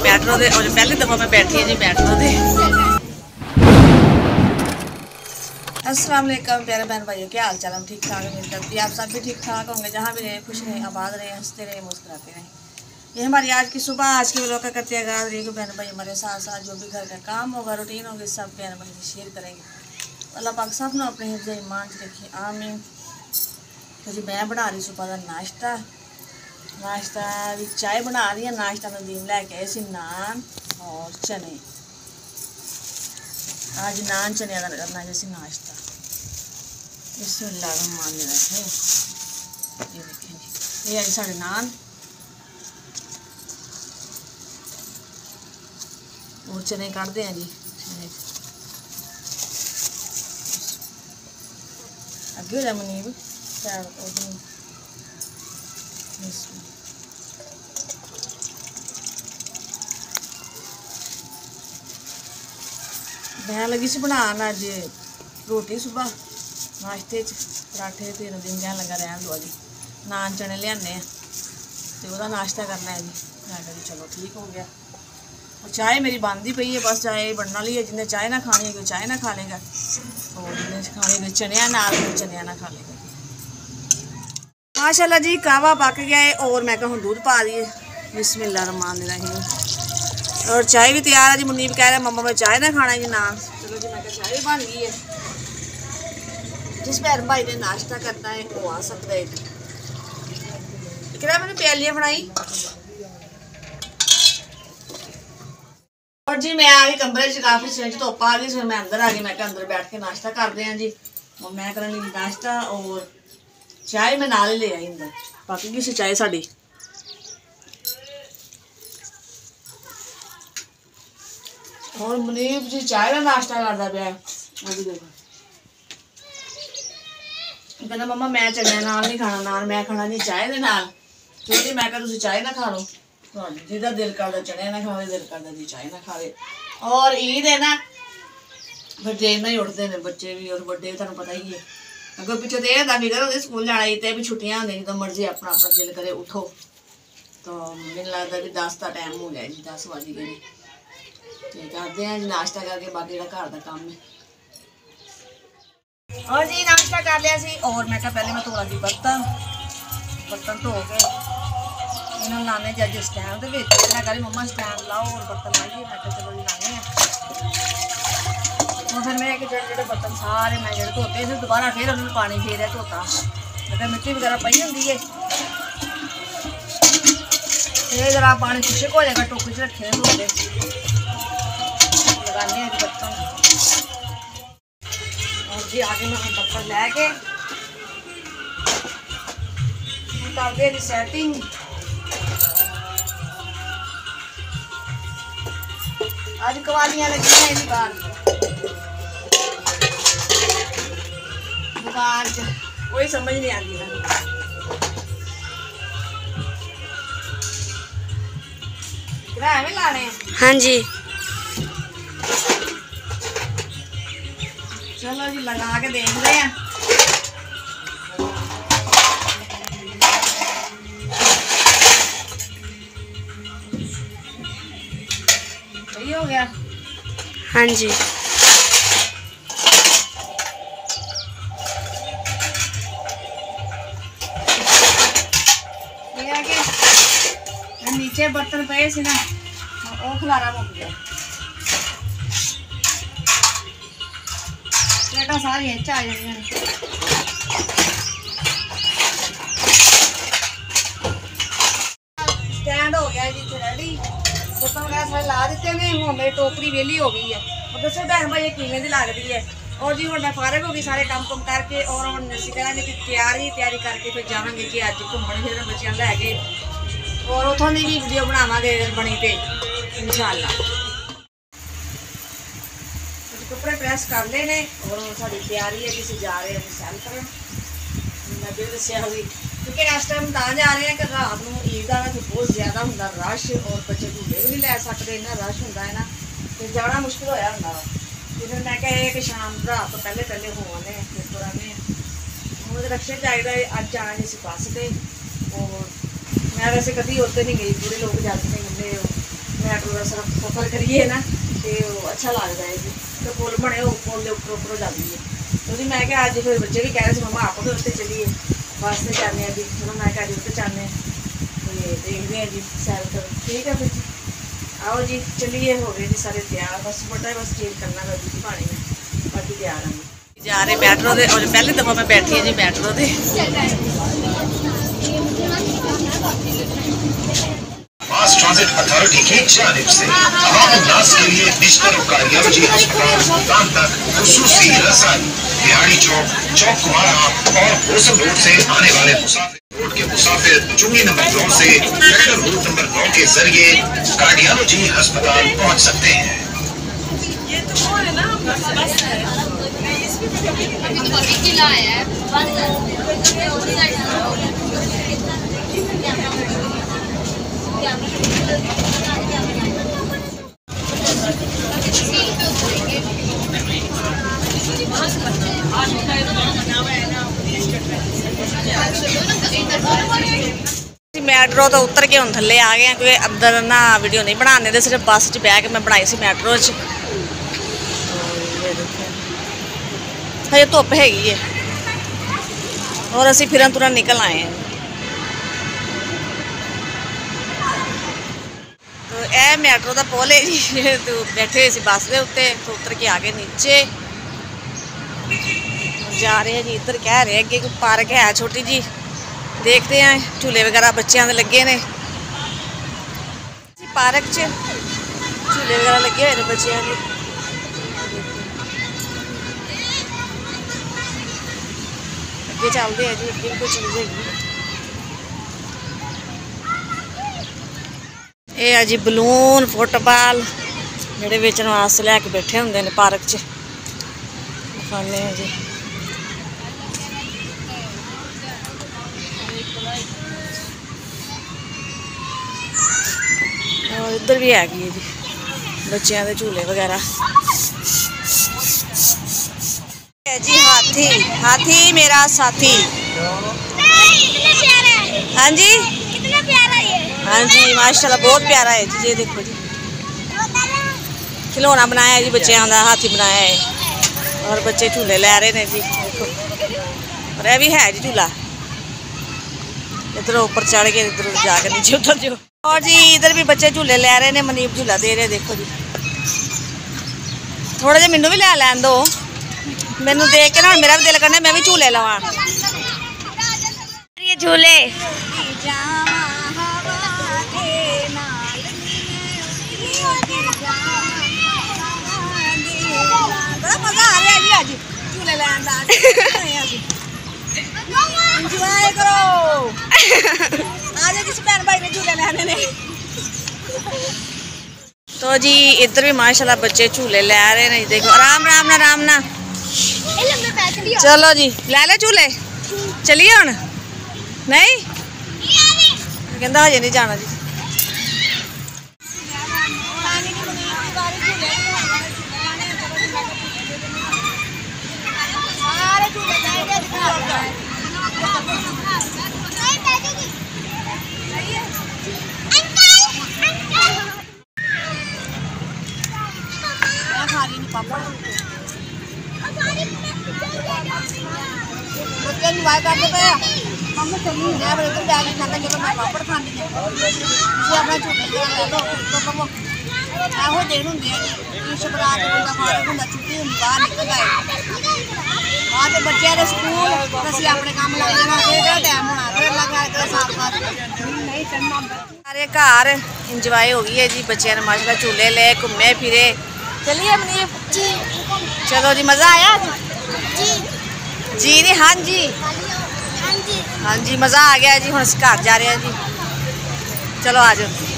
Metro दे और पहली दफ़ा मैं बैठी है जी मैट्रो दे। अस्सलाम वालेकुम प्यारे बहन भाइयों, क्या हाल चाल? हम ठीक ठाक उम्मीद करती है आप सब भी ठीक ठाक होंगे। जहाँ भी रहे खुश रहें, आबाद रहें, हंसते रहें, मुस्कुराते रहें। ये हमारी आज की सुबह, आज की व्लॉग का करते हैं आगाज़। रही बहन भाई हमारे साथ साथ जो भी घर का काम होगा, रूटीन होगी, सब बहन भाई से शेयर करेंगे। अल्लाह पाक सब ने अपने हिफ्ज़ ईमान च रखिए, आमीन। तो जी मैं बना रही सुबह का नाश्ता भी चाय बना रही है। नाश्ता नदीम लैके आए सी नान और चने। आज नान चने का करना जैसे नाश्ता। बिस्मिल्लाहिर्रहमानिर्रहीम। ये देखें जी, ये है साढ़े नान और चने काटते हैं जी। अगे हो जाए मुनीब मैं लगी सी बनाना अज रोटी सुबह नाश्ते पराठे। तो नदीम कहन लगा रहन दो जी, नान चने लियाने तो वह नाश्ता करना है जी। मैं कहा चलो ठीक हो गया। और चाय मेरी बनती पई है, बस चाय बनने वाली है। जिन्हें चाय ना खानी है कोई चाय ना खा लेगा, और जिन्हें खानी कोई चनिया ना खा लेगा। माशाल्लाह जी कावा पक गया है और मैं कहूँ दूध पा दी है। बिस्मिल्लाहिर्रहमानिर्रहीम। और चाय भी तैयार है जी। मुनीब कह रहा है मम्मा मैं चाय ना खाना है जी ना। चलो जी मैं कहा चाय भी बन गई है। जिस बहन भाई ने नाश्ता करना है वो आ सकता है। मैंने प्यालियाँ बनाई और जी मैं आ गई कमरे च। काफ़ी सेंच धुप आ गई, फिर मैं अंदर आ गई। मैं अंदर बैठ के नाश्ता करते हैं जी। और मैं करनी नाश्ता और चाय मैं नाल ही ले आई अंदर। बाकी किसी चाय साड़ी और मुनीब जी चाय का नाश्ता करता पाया। कहना मम्मा मैं चने नाल नहीं खाना, नाल मैं खाना जी चाय दे नाल। चलो जी मैं कहा चाय ना खा लो, जिदा दिल करता चने ना खावे, दिल करता जी चाय ना खावे। और ईद है ना, फिर देर ना ही उठते हैं बच्चे भी और बड़े भी, तुहानू पता ही है। अगर पिछले तो यह होता फिक्र होती स्कूल जाना तो भी छुट्टियां होंगी, जो मर्जी अपना अपना दिल करे उठो। तो मैंने लगता भी 10 का टाइम हो गया जी, 10 बज गए। तो करते हैं जी नाश्ता करके बाकी जो घर का काम है। और जी नाश्ता कर लिया सी और मैं कहा पहले मैं धो लगी बर्तन धो के इन्होंने लाने जी अज स्टैंड के। मैं कह रही मम्मा स्टैंड लाओ और बर्तन लाइए। मैं कहा चलो जी लाने हैं। और फिर मैं जो बर्तन सारे मैं जो धोते फिर दोबारा फिर उन्होंने पानी फेरिया धोता। मतलब मिट्टी वगैरह पई होंगी है, ये जरा पानी खुशक हो जाएगा। टोकरी च रखे धोते लगाने हैं बर्तन। और जी आगे मैं बर्तन लैके करते हैं सैटिंग। अज कवालियां लगी हैं दुकान च, कोई समझ नहीं आती ना। भी लाने हाँ जी। चलो जी लगा के देखते हैं। सही हो गया हाँ जी। नीचे बर्तन पे सी ना वो खलारा मुक गया। प्लेटा सारी आ जाएगी। स्टैंड हो गया जी रेडी। बर्तन वगैरह सारे ला दिते ने। हूँ मेरी टोकरी वेली हो गई है। और दसो बहन भाई किमें दी लगती है। और जी हम मैं फारग हो गई सारे काम कुम करके। और हम अस करेंगे कि तैयारी करके फिर जावांगे जी अज घूमने फिर बच्चों लैके। और उतों की भी वीडियो बनावे बनी तो इंशाअल्लाह। कपड़े प्रेस कर ले ने और साड़ी तैयारी है कि जा रहे हैं सैल कर। मैं भी दसिया होगी क्योंकि इस टाइम ता जा रहे हैं कि रात को ईद का बहुत ज्यादा होंगे रश और बच्चे झूले भी नहीं लै सकते, इन्ना रश होंगे है ना। तो जाना मुश्किल होया होंगे। फिर मैं कहा कि शाम रात तो पहले हो आने फिर पुराने मुझे रक्शे चाहिए। अज जाना जी बस से। और मैं वैसे कभी होते नहीं गई, पूरे लोग जाते हैं घूमने। मैट्रो का सफर करिए ना तो अच्छा लगता है जी। तो पुल बने पुल के उपर जाती है तो जी मैं क्या अज फिर बच्चे भी कह रहे थे मम्मा आप भी उत्ते चलिए बस से जाने जी। चलो मैं क्या उत्ते जाने तो देखते हैं जी सैर कर। ठीक है फिर जी आओ जी चलिए हो गए जी सारे तैयार बस बड़ा बस चेंज करना कर जी पानी में बाकी तैयार हैं जा रहे मैट्रो दे और पहली दफ़ा मैं बैठी है जी मैट्रो दे। मास ट्रांजिट अथॉरिटी की जानिब से आम उन्नास के लिए बिस्तर और कार्डियोलॉजी अस्पताल सुल्तान तक खुसूसी रसाई बिहाड़ी चौक चौक कुमारा और भोसम रोड से आने वाले मुसाफिर रोड के मुसाफिर चुंगी नंबर 9 से फेडरल रूट नंबर 9 के जरिए कार्डियोलॉजी अस्पताल पहुंच सकते हैं। ये तो वो है ना बस है किला है मैट्रो तो उतर के हम थले आ गए हैं क्योंकि अंदर ना वीडियो नहीं बनाने दे सिर्फ बस च बह के मैं बनाई सी मैट्रो च। हजे धुप हैगी है और असी फिरन तुरन निकल आए हैं। तो यह मैट्रो का पुल है जी तो बैठे हुए बस के उत्ते तो उतर के आ गए नीचे जा रहे हैं जी। इधर कह रहे अगे कोई पार्क है छोटी जी देखते हैं झूले वगैरह बच्चों के लगे ने पार्क च झूले वगैरह लगे हुए हैं बच्चों के। अगे चलते हैं जी अगे कोई चीज़ हैगी ये है जी बलून फुटबॉल जोड़े बेचने वास्ते लैके बैठे होंगे ने पार्क च दिखाने हैं जी। और इधर भी हैगी है जी बच्चों के झूले वगैरह है जी। हाथी हाथी मेरा साथी। हाँ जी कितना प्यारा ये। हाँ जी माशाल्लाह बहुत प्यारा है जी। ये देखो जी खिलौना बनाया है जी बच्चों का हाथी बनाया है और बच्चे झूले लै रहे हैं जी। देखो और यह भी है जी झूला इधर ऊपर चढ़ के इधर जाकर नीचे उतर जो। और जी इधर भी बच्चे झूले लै रहे हैं मनीप झूला दे रहे देखो जी। थोड़ा जिहा मैनू भी लै लैन दो मैनू देख के ना मेरा भी दिल करना मैं भी झूले लवा। ये झूले बड़ा मजा आ रहा है जी अज झूले लैन दा एंजॉय करो आज किसी भैन भाई ने झूले लैने ने। तो जी इधर भी माशाल्लाह बच्चे झूले लै रहे हैं देखो आराम आराम आराम ना। चलो जी लै ले झूले चलिए हुण नहीं कहता हजे नहीं जाना जी। बच्चे इंजॉय करते पे मैं बड़े तो बैग खाते चलो मैं पापड़ खानी है अपना झूले ले लो तो ਇਹੋ ਦਿਨ ਹੁੰਦੇ ਆ ਜੀ ਸ਼ਬਰਾਤ ਹੁੰਦਾ ਫਾਰਗ ਹੁੰਦਾ ਛੁੱਟੀ ਹੁੰਦੀ ਬਾਹਰ ਨਿਕਲ ਆਏ ਬਾਅਦ ਦੇ ਬੱਚਿਆਂ ਦੇ ਸਕੂਲ ਅਸੀਂ ਆਪਣੇ ਕੰਮ ਲੱਗ ਜਾਣਾ ਕਿਹੜਾ ਟਾਈਮ ਹੋਣਾ ਫਿਰ ਲੱਗਾ ਇਧਰ ਸਾਫ ਕਰ ਨਹੀਂ ਚੰਨਾ ਸਾਰੇ ਘਰ ਇੰਜੋਏ ਹੋ ਗਈ ਹੈ ਜੀ ਬੱਚਿਆਂ ਨੇ ਮਾਸ਼ਾਅੱਲਾ ਝੂਲੇ ਲੈ ਘੁੰਮੇ ਫਿਰੇ। चलिए मनीप जी चलो जी मज़ा आया जी जी नहीं हाँ जी हाँ जी मज़ा आ गया जी हम घर जा रहे हैं जी। चलो आ जाओ।